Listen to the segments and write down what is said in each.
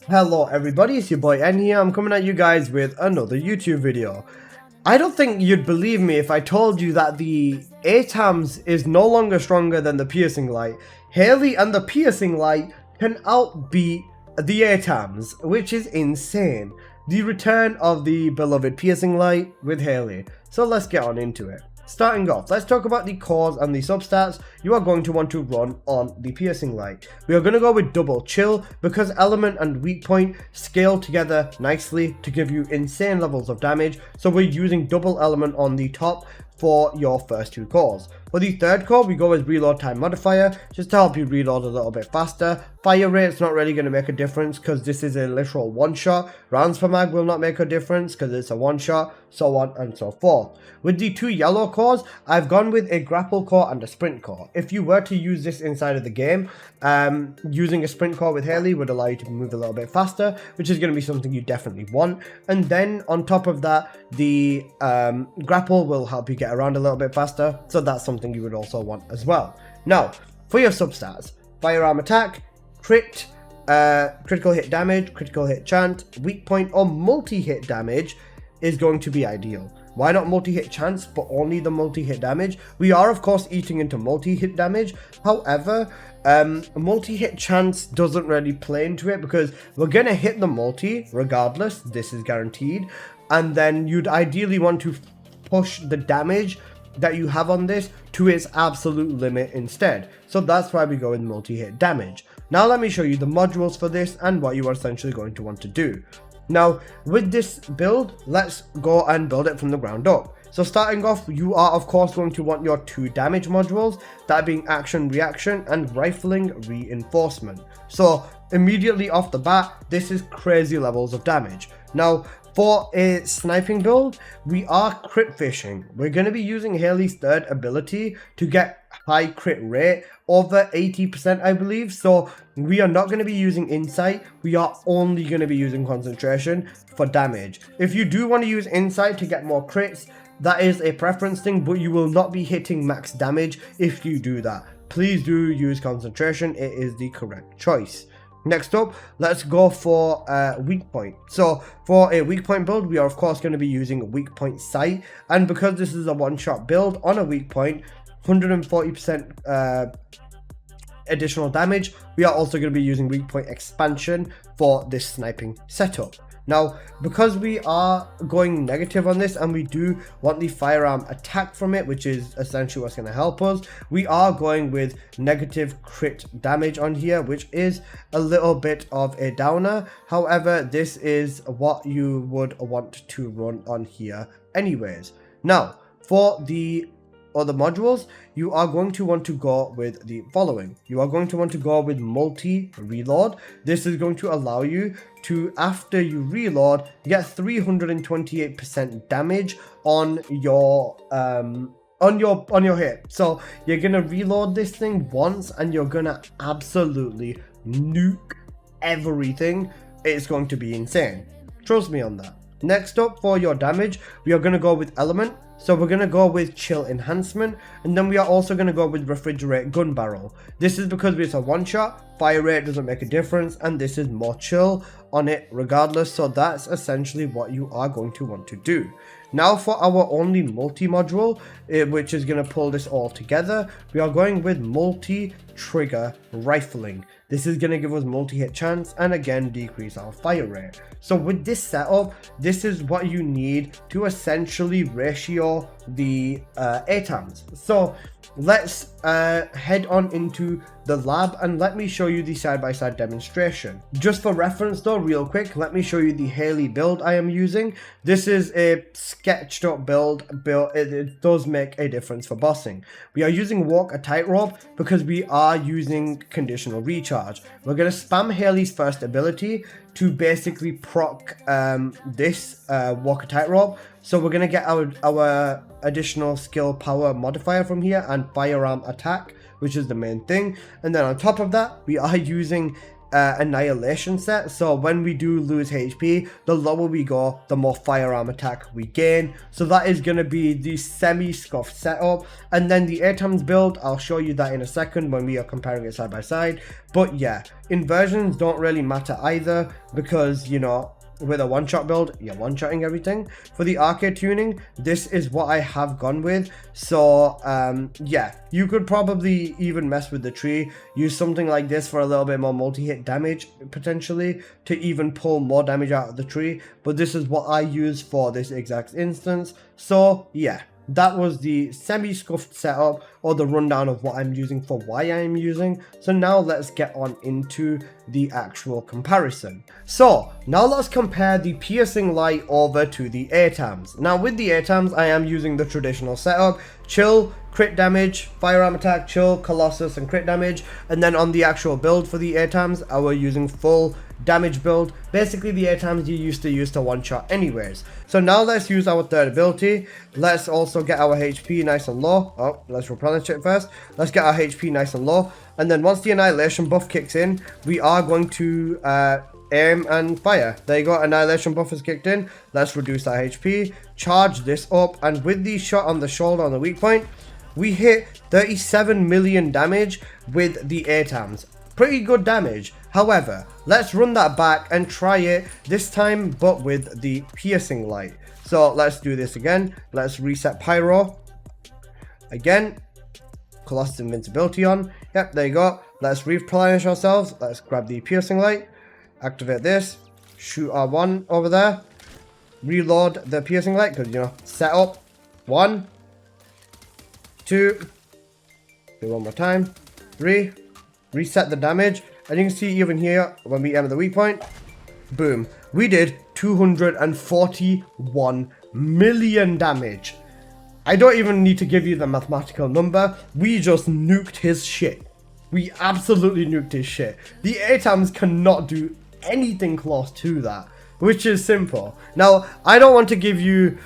Hello everybody, it's your boy N here. I'm coming at you guys with another YouTube video. I don't think you'd believe me if I told you that the A-TAMS is no longer stronger than the piercing light. Haley and the piercing light can outbeat the A-TAMS, which is insane. The return of the beloved piercing light with Haley. So let's get on into it. Starting off, let's talk about the cores and the substats you are going to want to run on the piercing light. We are going to go with double chill because element and weak point scale together nicely to give you insane levels of damage, so we're using double element on the top for your first two cores. For the third core, we go with reload time modifier just to help you reload a little bit faster. Fire rate's not really going to make a difference because this is a literal one shot. Rounds per mag will not make a difference because it's a one shot, so on and so forth. With the two yellow cores, I've gone with a grapple core and a sprint core. If you were to use this inside of the game, using a sprint core with Haley would allow you to move a little bit faster, which is going to be something you definitely want. And then on top of that, the grapple will help you get around a little bit faster, so that's something you would also want as well. Now, for your substats, firearm attack, crit, critical hit damage, critical hit chance, weak point, or multi-hit damage is going to be ideal. Why not multi-hit chance, but only the multi-hit damage? We are, of course, eating into multi-hit damage. However, multi-hit chance doesn't really play into it because we're going to hit the multi regardless. This is guaranteed. And then you'd ideally want to push the damage that you have on this to its absolute limit instead. So that's why we go with multi-hit damage. Now let me show you the modules for this and what you are essentially going to want to do. Now, with this build, let's go and build it from the ground up. So starting off, you are of course going to want your two damage modules, that being action reaction and rifling reinforcement. So immediately off the bat, this is crazy levels of damage. Now, for a sniping build, we are crit fishing. We're going to be using Haley's third ability to get high crit rate, over 80% I believe. So we are not going to be using insight. We are only going to be using concentration for damage. If you do want to use insight to get more crits, that is a preference thing, but you will not be hitting max damage if you do that. Please do use concentration. It is the correct choice. Next up, let's go for weak point. So for a weak point build, we are of course going to be using weak point sight, and because this is a one-shot build on a weak point, 140% additional damage, we are also going to be using weak point expansion for this sniping setup. Now, because we are going negative on this and we do want the firearm attack from it, which is essentially what's going to help us, we are going with negative crit damage on here, which is a little bit of a downer. However, this is what you would want to run on here anyways. Now, for the other modules, you are going to want to go with the following. You are going to want to go with multi-reload. This is going to allow you to, after you reload, get 328% damage on your hit. So you're gonna reload this thing once and you're gonna absolutely nuke everything. It's going to be insane. Trust me on that. Next up, for your damage, we are going to go with element. So we're going to go with chill enhancement, and then we are also going to go with refrigerate gun barrel. This is because it's a one shot, fire rate doesn't make a difference, and this is more chill on it regardless. So that's essentially what you are going to want to do. Now for our only multi-module, which is going to pull this all together, we are going with multi-trigger rifling. This is going to give us multi-hit chance and again decrease our fire rate. So with this setup, this is what you need to essentially ratio the A-TAMS. So let's head on into the lab and let me show you the side-by-side demonstration. Just for reference though, real quick, let me show you the Haley build I am using. This is a sketched up build. It does make a difference for bossing. We are using walk a tightrope because we are using conditional recharge. We're going to spam Haley's first ability to basically proc this walk a tightrope. So we're going to get our additional skill power modifier from here and firearm attack, which is the main thing. And then on top of that, we are using annihilation set, so when we do lose HP, the lower we go, the more firearm attack we gain. So that is going to be the semi-scuffed setup. And then the A-TAMS build, I'll show you that in a second when we are comparing it side by side. But yeah, inversions don't really matter either, because, you know, with a one-shot build, you're one-shotting everything. For the arcade tuning, this is what I have gone with. So yeah, you could probably even mess with the tree, use something like this for a little bit more multi-hit damage potentially, to even pull more damage out of the tree. But this is what I use for this exact instance. So yeah, that was the semi-scuffed setup, or the rundown of what I'm using for why I'm using. So now let's get on into the actual comparison. So now let's compare the piercing light over to the A-TAMS. Now with the A-TAMS, I am using the traditional setup: chill, crit damage, firearm attack, chill, colossus, and crit damage. And then on the actual build for the A-TAMS, I was using full damage build. Basically the A-TAMS you used to use to one shot anyways. So now let's use our third ability. Let's also get our HP nice and low. Oh, let's replenish it first. Let's get our HP nice and low, and then once the annihilation buff kicks in, we are going to aim and fire. There you go, annihilation buff has kicked in. Let's reduce our HP, charge this up, and with the shot on the shoulder on the weak point, we hit 37 million damage with the A-TAMS. Pretty good damage. However, let's run that back and try it this time, but with the piercing light. So let's do this again. Let's reset pyro. Again, Colossus invincibility on. Yep, there you go. Let's replenish ourselves. Let's grab the piercing light. Activate this. Shoot our one over there. Reload the piercing light, because, you know, set up. 1, 2. Do one more time. 3. Reset the damage. And you can see even here, when we enter the weak point, boom, we did 241 million damage. I don't even need to give you the mathematical number. We just nuked his shit. We absolutely nuked his shit. The A-TAMS cannot do anything close to that, which is simple. Now, I don't want to give you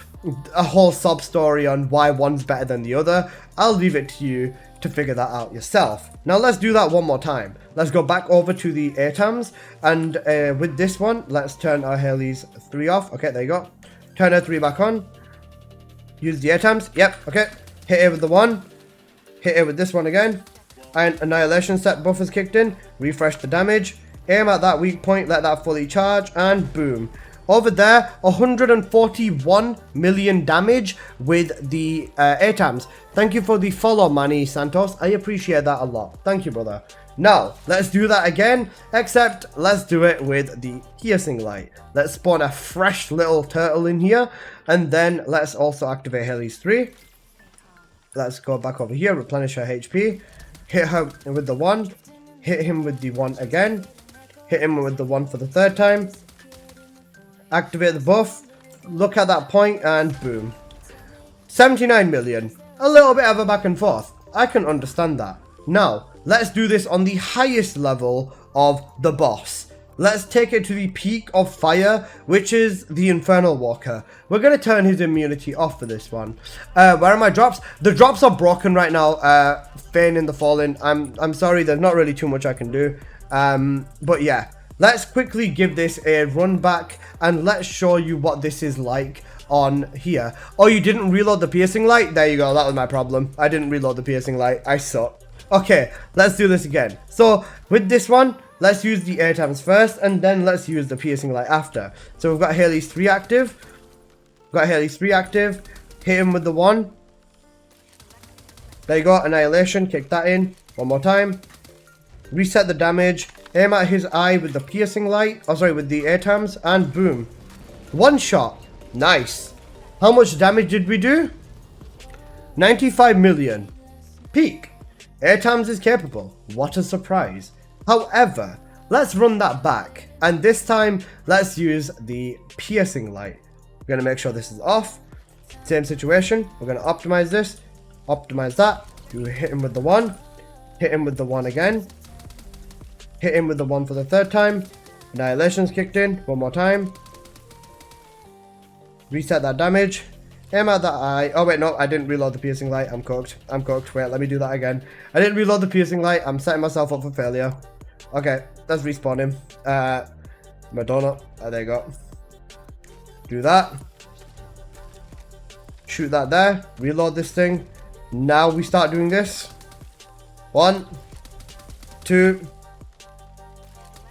a whole sub story on why one's better than the other. I'll leave it to you to figure that out yourself. Now let's do that one more time. Let's go back over to the A-TAMS, and with this one, let's turn our Haley's 3 off. Okay, there you go. Turn her 3 back on. Use the A-TAMS. Yep, okay. Hit it with the 1. Hit it with this one again. And annihilation set buff is kicked in. Refresh the damage. Aim at that weak point, let that fully charge, and boom. Over there, 141 million damage with the A-TAMS. Thank you for the follow, Manny Santos. I appreciate that a lot. Thank you, brother. Now, let's do that again, except let's do it with the piercing light. Let's spawn a fresh little turtle in here, and then let's also activate Haley's 3. Let's go back over here, replenish her HP. Hit her with the 1. Hit him with the 1 again. Hit him with the 1 for the 3rd time. Activate the buff, look at that point, and boom. 79 million. A little bit of a back and forth. I can understand that. Now, let's do this on the highest level of the boss. Let's take it to the peak of fire, which is the Infernal Walker. We're going to turn his immunity off for this one. Where are my drops? The drops are broken right now. Feign in the Fallen. I'm sorry, there's not really too much I can do. But yeah. Let's quickly give this a run back, and let's show you what this is like on here. Oh, you didn't reload the piercing light? There you go, that was my problem. I didn't reload the piercing light. I suck. Okay, let's do this again. So, with this one, let's use the A-TAMS first, and then let's use the piercing light after. So, we've got Haley's 3 active. Hit him with the 1. There you go, annihilation. Kick that in. One more time. Reset the damage. Aim at his eye with the piercing light. Oh, sorry, with the A-TAMS, and boom. 1 shot. Nice. How much damage did we do? 95 million. Peak. A-TAMS is capable. What a surprise. However, let's run that back. And this time, let's use the piercing light. We're going to make sure this is off. Same situation. We're going to optimize this. Optimize that. You hit him with the 1. Hit him with the 1 again. Hit him with the 1 for the 3rd time. Annihilation's kicked in. One more time. Reset that damage. Aim at that eye. Oh wait, no, I didn't reload the piercing light. I'm cooked. Wait, let me do that again. I didn't reload the piercing light. I'm setting myself up for failure. Okay. let's respawn him. Madonna, there you go. Do that. Shoot that there. Reload this thing. Now we start doing this. 1, 2,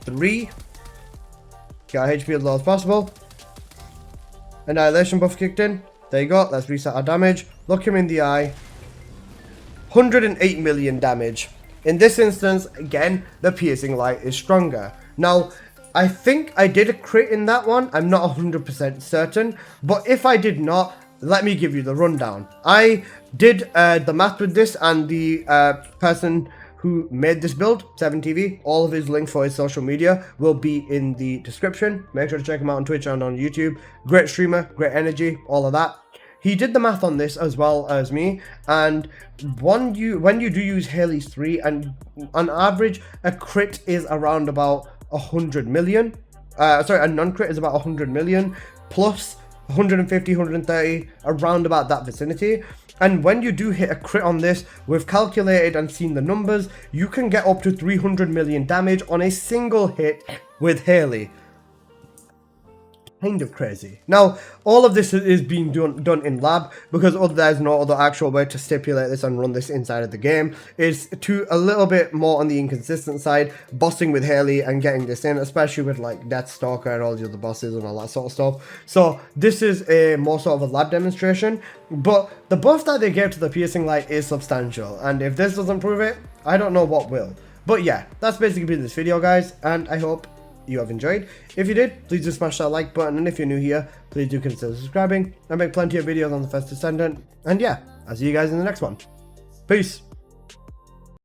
3. Get our HP as low as possible. Annihilation buff kicked in. There you go. Let's reset our damage. Look him in the eye. 108 million damage. In this instance, again, the piercing light is stronger. Now, I think I did a crit in that one. I'm not 100% certain. But if I did not, let me give you the rundown. I did the math with this, and the person who made this build, 7TV, all of his links for his social media will be in the description. Make sure to check him out on Twitch and on YouTube. Great streamer, great energy, all of that. He did the math on this as well as me, and when you do use Haley's 3, and on average a crit is around about 100 million. Sorry, a non-crit is about 100 million plus 150, 130, around about that vicinity. And when you do hit a crit on this, we've calculated and seen the numbers, you can get up to 300 million damage on a single hit with Haley. Kind of crazy. Now, all of this is being done in lab, because there's no other actual way to stipulate this and run this inside of the game. It's a little bit more on the inconsistent side, bossing with Haley and getting this in, especially with like Deathstalker and all the other bosses and all that sort of stuff. So this is a more sort of a lab demonstration, but the buff that they gave to the piercing light is substantial, and if this doesn't prove it, I don't know what will. But yeah, that's basically been this video, guys, and I hope you have enjoyed. If you did, please do smash that like button, and if you're new here, please do consider subscribing. I make plenty of videos on the first Descendant, and yeah, I'll see you guys in the next one. Peace.